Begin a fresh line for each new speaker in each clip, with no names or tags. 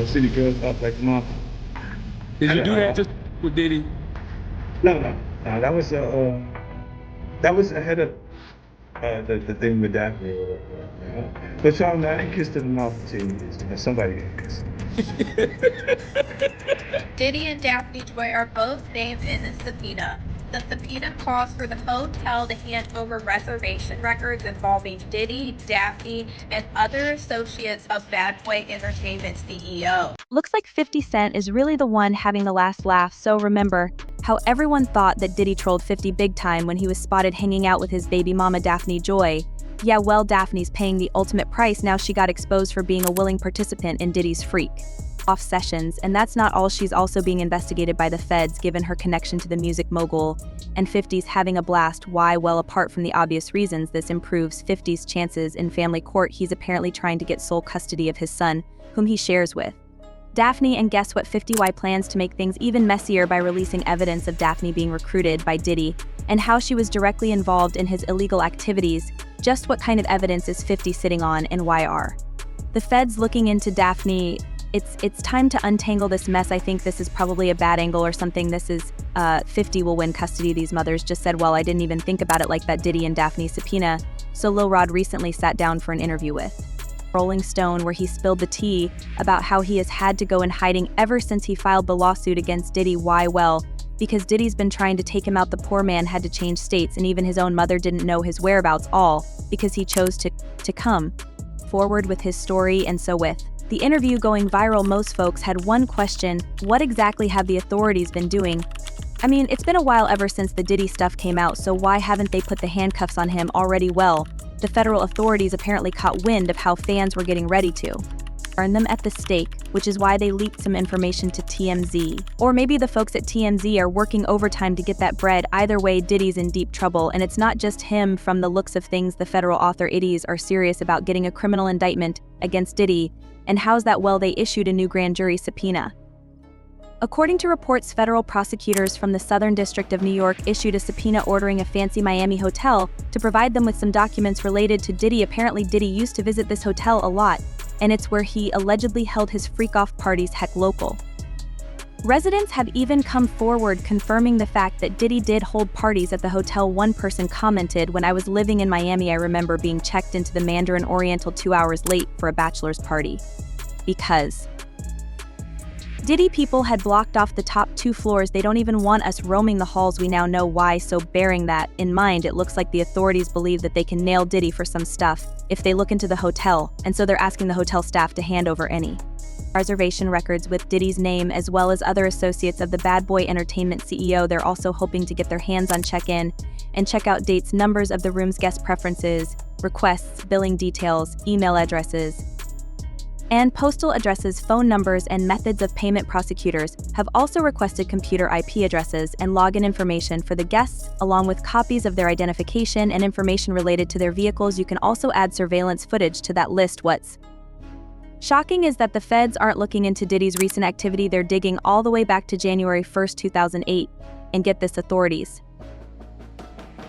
city girls up like mom.
Did you do that
Uh,
just with Diddy?
no, that was ahead of the thing with Daphne. But y'all, now they kissed in the mouth for 10 years. Somebody got kissed.
Diddy and Daphne Joy are both named in the subpoena. The subpoena calls for the hotel to hand over reservation records involving Diddy, Daphne, and other associates of Bad Boy Entertainment CEO.
Looks like 50 Cent is really the one having the last laugh, so remember how everyone thought that Diddy trolled 50 big time when he was spotted hanging out with his baby mama Daphne Joy. Yeah, well, Daphne's paying the ultimate price now. She got exposed for being a willing participant in Diddy's freak off sessions, and that's not all. She's also being investigated by the feds given her connection to the music mogul, and 50's having a blast. Why? Well, apart from the obvious reasons, this improves 50's chances in family court. He's apparently trying to get sole custody of his son, whom he shares with Daphne, and guess what? 50Y plans to make things even messier by releasing evidence of Daphne being recruited by Diddy and how she was directly involved in his illegal activities. Just what kind of evidence is 50 sitting on, and why are the feds looking into Daphne? It's time to untangle this mess. I think this is probably a bad angle or something. This is 50 will win custody. These mothers just said, well, I didn't even think about it like that. Diddy and Daphne subpoena. So Lil Rod recently sat down for an interview with Rolling Stone, where he spilled the tea about how he has had to go in hiding ever since he filed the lawsuit against Diddy. Why? Well, because Diddy's been trying to take him out. The poor man had to change states, and even his own mother didn't know his whereabouts, all because he chose to come forward with his story. And so with the interview going viral, most folks had one question: what exactly have the authorities been doing? I mean, it's been a while ever since the Diddy stuff came out, so why haven't they put the handcuffs on him already? Well, the federal authorities apparently caught wind of how fans were getting ready to burn them at the stake, which is why they leaked some information to TMZ. Or maybe the folks at TMZ are working overtime to get that bread. Either way, Diddy's in deep trouble, and it's not just him. From the looks of things, the federal authorities are serious about getting a criminal indictment against Diddy. And how's that? Well, they issued a new grand jury subpoena. According to reports, federal prosecutors from the Southern District of New York issued a subpoena ordering a fancy Miami hotel to provide them with some documents related to Diddy. Apparently, Diddy used to visit this hotel a lot, and it's where he allegedly held his freak-off parties. Heck, local residents have even come forward confirming the fact that Diddy did hold parties at the hotel. One person commented, "When I was living in Miami, I remember being checked into the Mandarin Oriental 2 hours late for a bachelor's party because Diddy people had blocked off the top 2 floors. They don't even want us roaming the halls. We now know why." So bearing that in mind, it looks like the authorities believe that they can nail Diddy for some stuff if they look into the hotel, and so they're asking the hotel staff to hand over any reservation records with Diddy's name, as well as other associates of the Bad Boy Entertainment CEO. They're also hoping to get their hands on check-in and check-out dates, numbers of the rooms, guest preferences, requests, billing details, email addresses, and postal addresses, phone numbers, and methods of payment. Prosecutors have also requested computer IP addresses and login information for the guests, along with copies of their identification and information related to their vehicles. You can also add surveillance footage to that list. What's shocking is that the feds aren't looking into Diddy's recent activity. They're digging all the way back to January 1st, 2008. And get this, authorities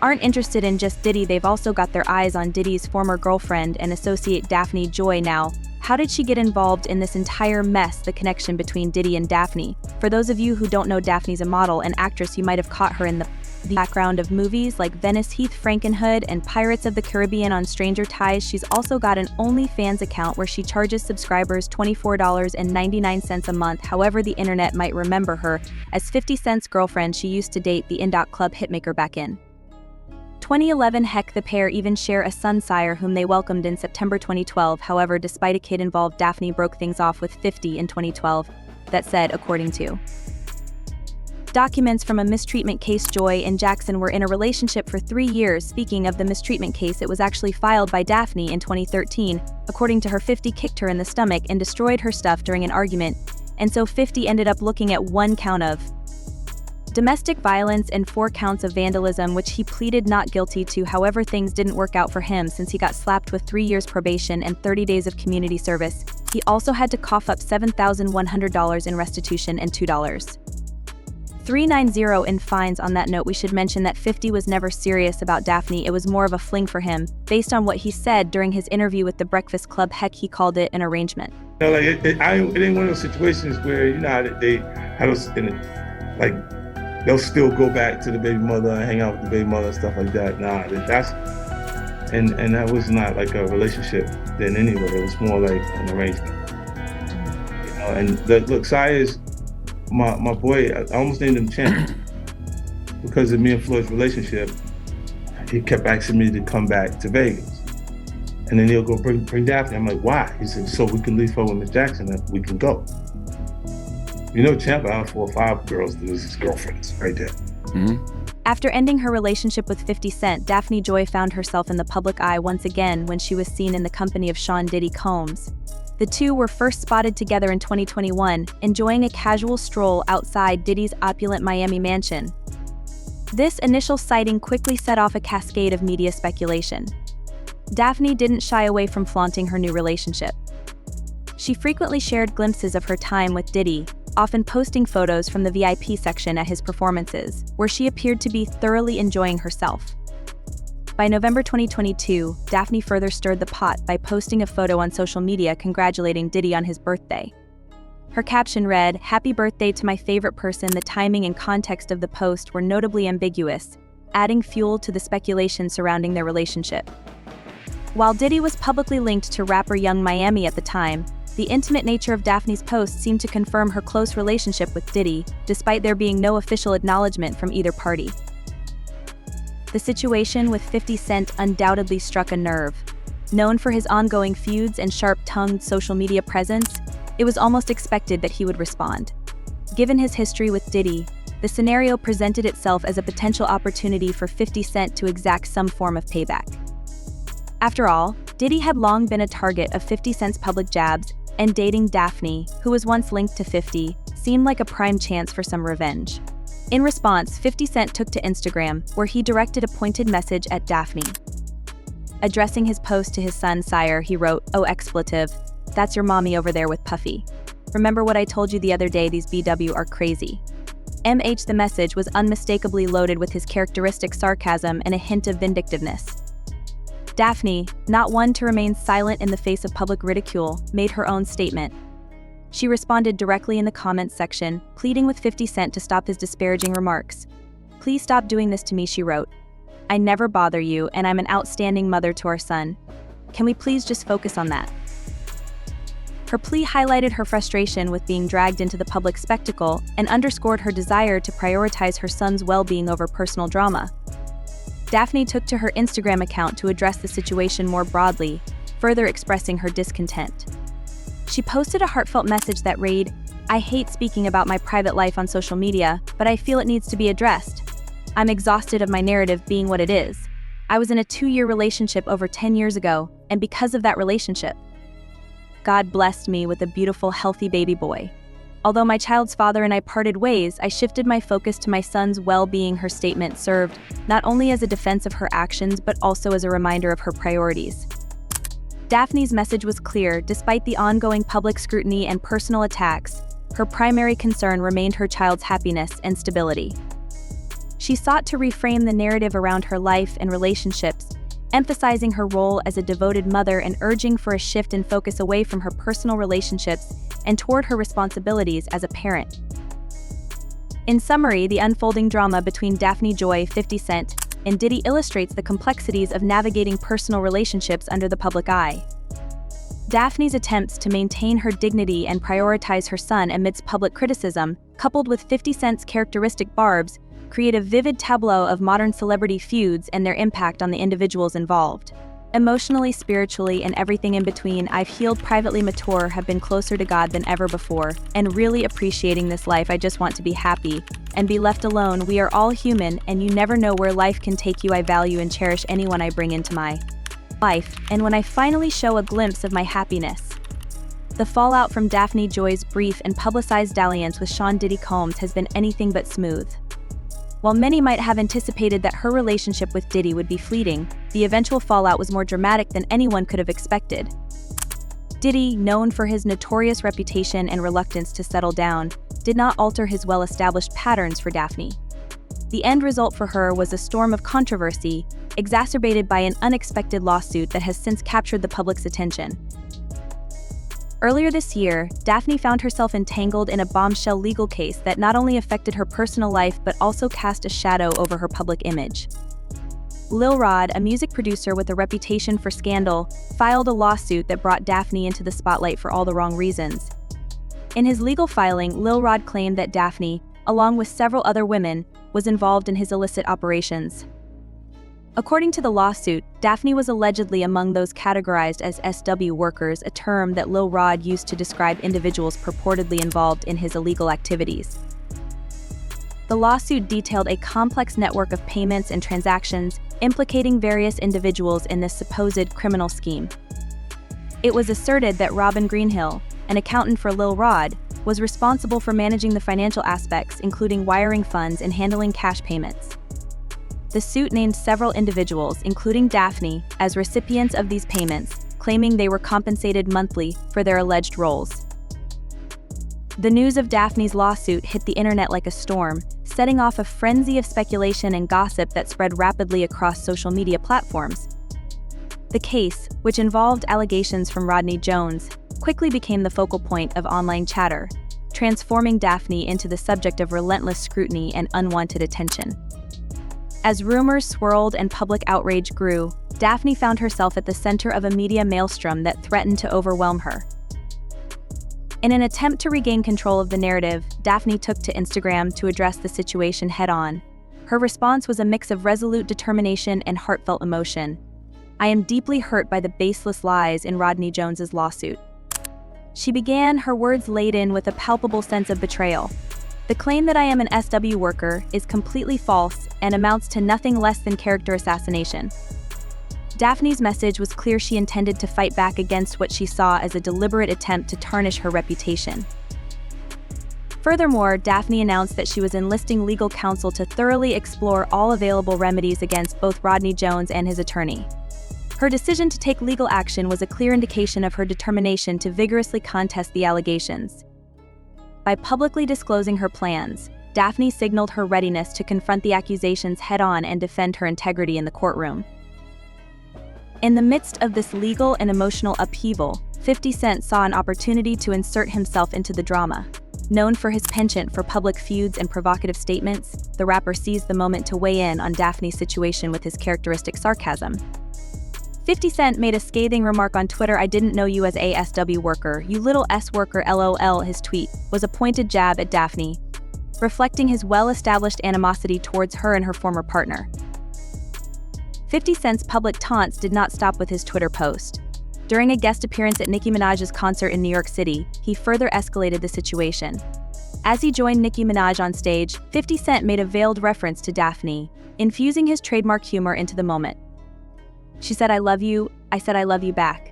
aren't interested in just Diddy. They've also got their eyes on Diddy's former girlfriend and associate Daphne Joy. Now, how did she get involved in this entire mess? The connection between Diddy and Daphne. For those of you who don't know, Daphne's a model and actress. You might have caught her in the background of movies like Venice Heath, Frankenhood, and Pirates of the Caribbean on Stranger Ties. She's also got an OnlyFans account where she charges subscribers $24.99 a month. However, the internet might remember her as 50 Cent's girlfriend. She used to date the Club hitmaker back in 2011. Heck, the pair even share a son, Sire, whom they welcomed in September 2012. However, despite a kid involved, Daphne broke things off with 50 in 2012. That said, according to documents from a mistreatment case, Joy and Jackson were in a relationship for 3 years. Speaking of the mistreatment case, it was actually filed by Daphne in 2013. According to her, 50 kicked her in the stomach and destroyed her stuff during an argument, and so 50 ended up looking at 1 count of domestic violence and 4 counts of vandalism, which he pleaded not guilty to. However, things didn't work out for him since he got slapped with 3 years probation and 30 days of community service. He also had to cough up $7,100 in restitution and $2. $390 in fines. On that note, we should mention that 50 was never serious about Daphne. It was more of a fling for him, based on what he said during his interview with The Breakfast Club. Heck, he called it an arrangement.
You know, like it ain't one of those situations where, you know, how they have those, like, they'll still go back to the baby mother and hang out with the baby mother and stuff like that. Nah, and that was not like a relationship then anyway. It was more like an arrangement. You know, and look, Sai is my boy. I almost named him Champ because of me and Floyd's relationship. He kept asking me to come back to Vegas. And then he'll go bring Daphne. I'm like, why? He said, so we can leave her with Miss Jackson and we can go. You know, Champ out 4 or 5 girls that was his girlfriends right there.
Mm-hmm.
After ending her relationship with 50 Cent, Daphne Joy found herself in the public eye once again when she was seen in the company of Sean Diddy Combs. The two were first spotted together in 2021, enjoying a casual stroll outside Diddy's opulent Miami mansion. This initial sighting quickly set off a cascade of media speculation. Daphne didn't shy away from flaunting her new relationship. She frequently shared glimpses of her time with Diddy, often posting photos from the VIP section at his performances, where she appeared to be thoroughly enjoying herself. By November 2022, Daphne further stirred the pot by posting a photo on social media congratulating Diddy on his birthday. Her caption read, "Happy birthday to my favorite person." The timing and context of the post were notably ambiguous, adding fuel to the speculation surrounding their relationship. While Diddy was publicly linked to rapper Young Miami at the time, the intimate nature of Daphne's post seemed to confirm her close relationship with Diddy, despite there being no official acknowledgement from either party. The situation with 50 Cent undoubtedly struck a nerve. Known for his ongoing feuds and sharp-tongued social media presence, it was almost expected that he would respond. Given his history with Diddy, the scenario presented itself as a potential opportunity for 50 Cent to exact some form of payback. After all, Diddy had long been a target of 50 Cent's public jabs, and dating Daphne, who was once linked to 50, seemed like a prime chance for some revenge. In response, 50 Cent took to Instagram, where he directed a pointed message at Daphne. Addressing his post to his son, Sire, he wrote, "Oh, expletive, that's your mommy over there with Puffy. Remember what I told you the other day, these BW are crazy." The message was unmistakably loaded with his characteristic sarcasm and a hint of vindictiveness. Daphne, not one to remain silent in the face of public ridicule, made her own statement. She responded directly in the comments section, pleading with 50 Cent to stop his disparaging remarks. "Please stop doing this to me," she wrote. "I never bother you, and I'm an outstanding mother to our son. Can we please just focus on that?" Her plea highlighted her frustration with being dragged into the public spectacle and underscored her desire to prioritize her son's well-being over personal drama. Daphne took to her Instagram account to address the situation more broadly, further expressing her discontent. She posted a heartfelt message that read, "I hate speaking about my private life on social media, but I feel it needs to be addressed. I'm exhausted of my narrative being what it is. I was in a 2-year relationship over 10 years ago, and because of that relationship, God blessed me with a beautiful, healthy baby boy. Although my child's father and I parted ways, I shifted my focus to my son's well-being." Her statement served not only as a defense of her actions, but also as a reminder of her priorities. Daphne's message was clear. Despite the ongoing public scrutiny and personal attacks, her primary concern remained her child's happiness and stability. She sought to reframe the narrative around her life and relationships, emphasizing her role as a devoted mother and urging for a shift in focus away from her personal relationships and toward her responsibilities as a parent. In summary, the unfolding drama between Daphne Joy, 50 Cent, and Diddy illustrates the complexities of navigating personal relationships under the public eye. Daphne's attempts to maintain her dignity and prioritize her son amidst public criticism, coupled with 50 Cent's characteristic barbs, create a vivid tableau of modern celebrity feuds and their impact on the individuals involved. Emotionally, spiritually, and everything in between, I've healed, privately mature, have been closer to God than ever before, and really appreciating this life. I just want to be happy and be left alone. We are all human, and you never know where life can take you. I value and cherish anyone I bring into my life, and when I finally show a glimpse of my happiness. The fallout from Daphne Joy's brief and publicized dalliance with Sean Diddy Combs has been anything but smooth. While many might have anticipated that her relationship with Diddy would be fleeting, the eventual fallout was more dramatic than anyone could have expected. Diddy, known for his notorious reputation and reluctance to settle down, did not alter his well-established patterns for Daphne. The end result for her was a storm of controversy, exacerbated by an unexpected lawsuit that has since captured the public's attention. Earlier this year, Daphne found herself entangled in a bombshell legal case that not only affected her personal life but also cast a shadow over her public image. Lil Rod, a music producer with a reputation for scandal, filed a lawsuit that brought Daphne into the spotlight for all the wrong reasons. In his legal filing, Lil Rod claimed that Daphne, along with several other women, was involved in his illicit operations. According to the lawsuit, Daphne was allegedly among those categorized as SW workers, a term that Lil Rod used to describe individuals purportedly involved in his illegal activities. The lawsuit detailed a complex network of payments and transactions implicating various individuals in this supposed criminal scheme. It was asserted that Robin Greenhill, an accountant for Lil Rod, was responsible for managing the financial aspects, including wiring funds and handling cash payments. The suit named several individuals, including Daphne, as recipients of these payments, claiming they were compensated monthly for their alleged roles. The news of Daphne's lawsuit hit the internet like a storm, setting off a frenzy of speculation and gossip that spread rapidly across social media platforms. The case, which involved allegations from Rodney Jones, quickly became the focal point of online chatter, transforming Daphne into the subject of relentless scrutiny and unwanted attention. As rumors swirled and public outrage grew, Daphne found herself at the center of a media maelstrom that threatened to overwhelm her. In an attempt to regain control of the narrative, Daphne took to Instagram to address the situation head-on. Her response was a mix of resolute determination and heartfelt emotion. "I am deeply hurt by the baseless lies in Rodney Jones's lawsuit." She began, her words laden with a palpable sense of betrayal. "The claim that I am an SW worker is completely false and amounts to nothing less than character assassination." Daphne's message was clear. She intended to fight back against what she saw as a deliberate attempt to tarnish her reputation. Furthermore, Daphne announced that she was enlisting legal counsel to thoroughly explore all available remedies against both Rodney Jones and his attorney. Her decision to take legal action was a clear indication of her determination to vigorously contest the allegations. By publicly disclosing her plans, Daphne signaled her readiness to confront the accusations head-on and defend her integrity in the courtroom. In the midst of this legal and emotional upheaval, 50 Cent saw an opportunity to insert himself into the drama. Known for his penchant for public feuds and provocative statements, the rapper seized the moment to weigh in on Daphne's situation with his characteristic sarcasm. 50 Cent made a scathing remark on Twitter, "I didn't know you as a SW worker, you little S worker LOL." His tweet was a pointed jab at Daphne, reflecting his well-established animosity towards her and her former partner. 50 Cent's public taunts did not stop with his Twitter post. During a guest appearance at Nicki Minaj's concert in New York City, he further escalated the situation. As he joined Nicki Minaj on stage, 50 Cent made a veiled reference to Daphne, infusing his trademark humor into the moment. "She said I love you, I said I love you back.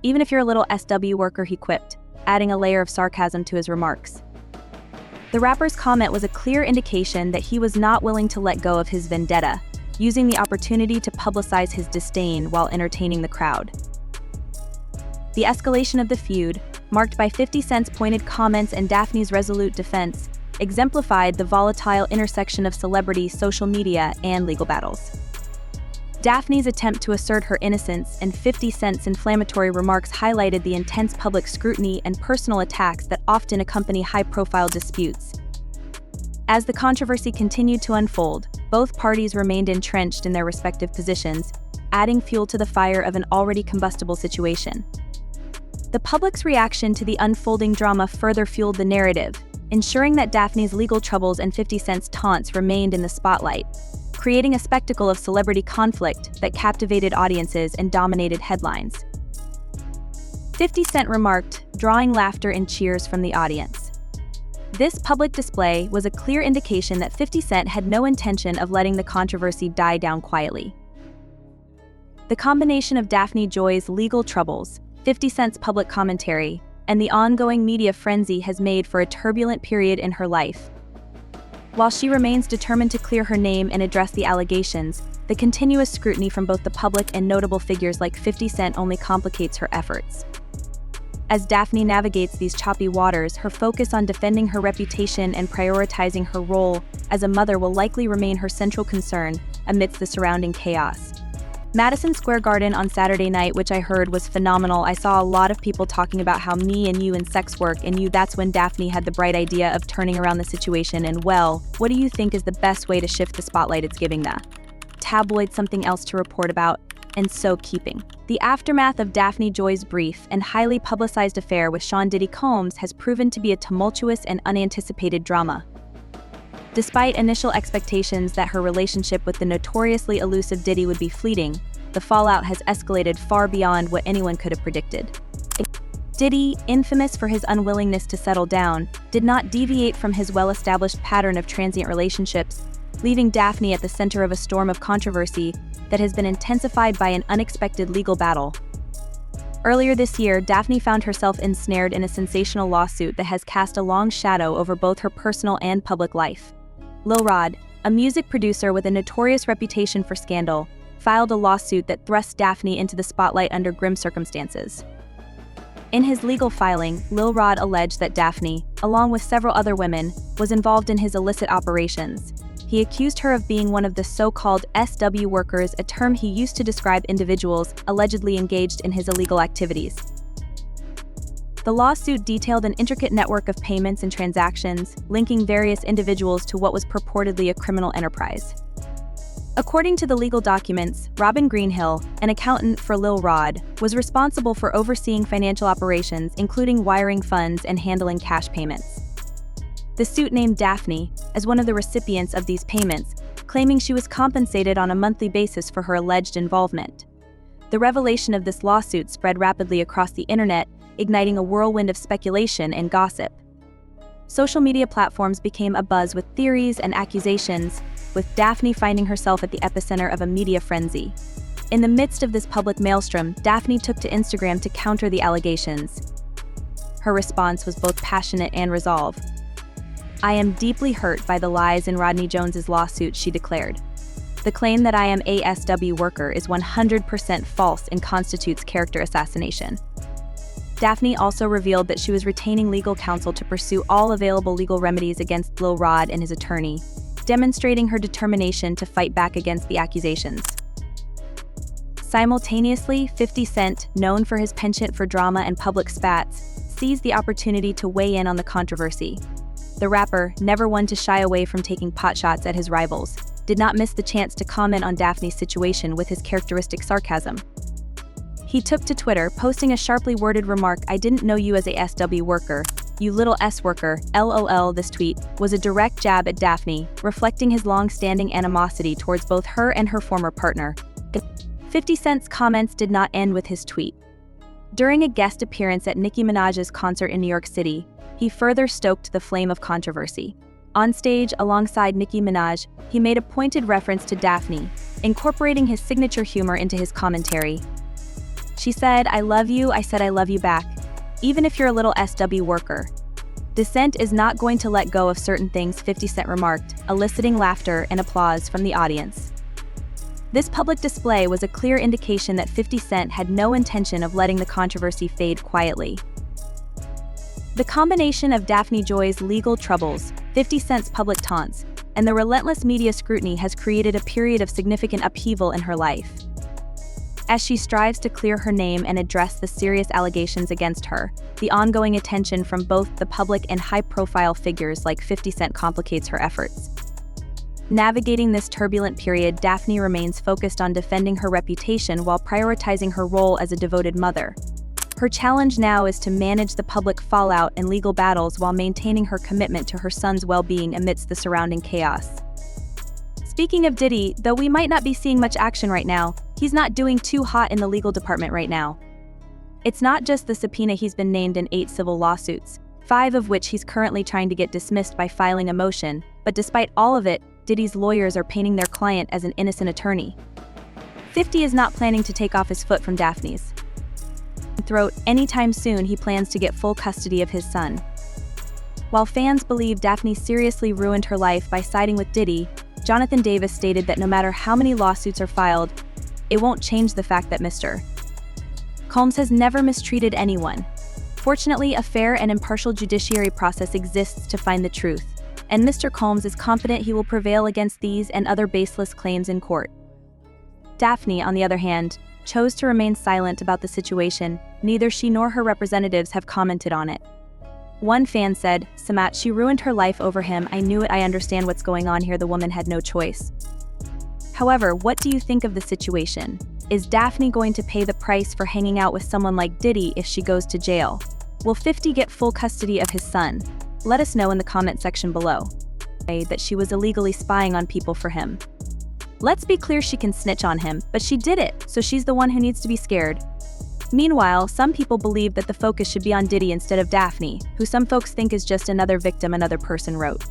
Even if you're a little SW worker," he quipped, adding a layer of sarcasm to his remarks. The rapper's comment was a clear indication that he was not willing to let go of his vendetta, using the opportunity to publicize his disdain while entertaining the crowd. The escalation of the feud, marked by 50 Cent's pointed comments and Daphne's resolute defense, exemplified the volatile intersection of celebrity, social media, and legal battles. Daphne's attempt to assert her innocence and 50 Cent's inflammatory remarks highlighted the intense public scrutiny and personal attacks that often accompany high-profile disputes. As the controversy continued to unfold, both parties remained entrenched in their respective positions, adding fuel to the fire of an already combustible situation. The public's reaction to the unfolding drama further fueled the narrative, ensuring that Daphne's legal troubles and 50 Cent's taunts remained in the spotlight, creating a spectacle of celebrity conflict that captivated audiences and dominated headlines. 50 Cent remarked, drawing laughter and cheers from the audience. This public display was a clear indication that 50 Cent had no intention of letting the controversy die down quietly. The combination of Daphne Joy's legal troubles, 50 Cent's public commentary, and the ongoing media frenzy has made for a turbulent period in her life. While she remains determined to clear her name and address the allegations, the continuous scrutiny from both the public and notable figures like 50 Cent only complicates her efforts. As Daphne navigates these choppy waters, her focus on defending her reputation and prioritizing her role as a mother will likely remain her central concern amidst the surrounding chaos. Madison Square Garden on Saturday night, which I heard was phenomenal. I saw a lot of people talking about how me and you and sex work, and that's when Daphne had the bright idea of turning around the situation. And well, what do you think is the best way to shift the spotlight it's giving the tabloid something else to report about? And so keeping. The aftermath of Daphne Joy's brief and highly publicized affair with Sean Diddy Combs has proven to be a tumultuous and unanticipated drama. Despite initial expectations that her relationship with the notoriously elusive Diddy would be fleeting, the fallout has escalated far beyond what anyone could have predicted. Diddy, infamous for his unwillingness to settle down, did not deviate from his well-established pattern of transient relationships, leaving Daphne at the center of a storm of controversy that has been intensified by an unexpected legal battle. Earlier this year, Daphne found herself ensnared in a sensational lawsuit that has cast a long shadow over both her personal and public life. Lil Rod, a music producer with a notorious reputation for scandal, filed a lawsuit that thrust Daphne into the spotlight under grim circumstances. In his legal filing, Lil Rod alleged that Daphne, along with several other women, was involved in his illicit operations. He accused her of being one of the so-called SW workers, a term he used to describe individuals allegedly engaged in his illegal activities. The lawsuit detailed an intricate network of payments and transactions, linking various individuals to what was purportedly a criminal enterprise. According to the legal documents, Robin Greenhill, an accountant for Lil Rod, was responsible for overseeing financial operations, including wiring funds and handling cash payments. The suit named Daphne as one of the recipients of these payments, claiming she was compensated on a monthly basis for her alleged involvement. The revelation of this lawsuit spread rapidly across the internet, igniting a whirlwind of speculation and gossip. Social media platforms became abuzz with theories and accusations, with Daphne finding herself at the epicenter of a media frenzy. In the midst of this public maelstrom, Daphne took to Instagram to counter the allegations. Her response was both passionate and resolved. "I am deeply hurt by the lies in Rodney Jones's lawsuit," she declared. "The claim that I am a SW worker is 100% false and constitutes character assassination." Daphne also revealed that she was retaining legal counsel to pursue all available legal remedies against Lil Rod and his attorney, demonstrating her determination to fight back against the accusations. Simultaneously, 50 Cent, known for his penchant for drama and public spats, seized the opportunity to weigh in on the controversy. The rapper, never one to shy away from taking potshots at his rivals, did not miss the chance to comment on Daphne's situation with his characteristic sarcasm. He took to Twitter, posting a sharply worded remark, "I didn't know you as a SW worker. You little S worker, LOL." This tweet was a direct jab at Daphne, reflecting his long-standing animosity towards both her and her former partner. 50 Cent's comments did not end with his tweet. During a guest appearance at Nicki Minaj's concert in New York City, he further stoked the flame of controversy. On stage, alongside Nicki Minaj, he made a pointed reference to Daphne, incorporating his signature humor into his commentary. "She said, 'I love you,' I said, 'I love you back. Even if you're a little SW worker.' Dissent is not going to let go of certain things," 50 Cent remarked, eliciting laughter and applause from the audience. This public display was a clear indication that 50 Cent had no intention of letting the controversy fade quietly. The combination of Daphne Joy's legal troubles, 50 Cent's public taunts, and the relentless media scrutiny has created a period of significant upheaval in her life. As she strives to clear her name and address the serious allegations against her, the ongoing attention from both the public and high-profile figures like 50 Cent complicates her efforts. Navigating this turbulent period, Daphne remains focused on defending her reputation while prioritizing her role as a devoted mother. Her challenge now is to manage the public fallout and legal battles while maintaining her commitment to her son's well-being amidst the surrounding chaos. Speaking of Diddy, though we might not be seeing much action right now, he's not doing too hot in the legal department right now. It's not just the subpoena. He's been named in 8 civil lawsuits, 5 of which he's currently trying to get dismissed by filing a motion, but despite all of it, Diddy's lawyers are painting their client as an innocent attorney. 50 is not planning to take off his foot from Daphne's throat anytime soon. He plans to get full custody of his son. While fans believe Daphne seriously ruined her life by siding with Diddy, Jonathan Davis stated that no matter how many lawsuits are filed, it won't change the fact that Mr. Combs has never mistreated anyone. Fortunately, a fair and impartial judiciary process exists to find the truth, and Mr. Combs is confident he will prevail against these and other baseless claims in court. Daphne, on the other hand, chose to remain silent about the situation. Neither she nor her representatives have commented on it. One fan said, "Samat, she ruined her life over him. I knew it. I understand what's going on here. The woman had no choice." However, what do you think of the situation? Is Daphne going to pay the price for hanging out with someone like Diddy if she goes to jail? Will 50 get full custody of his son? Let us know in the comment section below. That she was illegally spying on people for him. Let's be clear, she can snitch on him, but she did it, so she's the one who needs to be scared. Meanwhile, some people believe that the focus should be on Diddy instead of Daphne, who some folks think is just another victim another person wrote.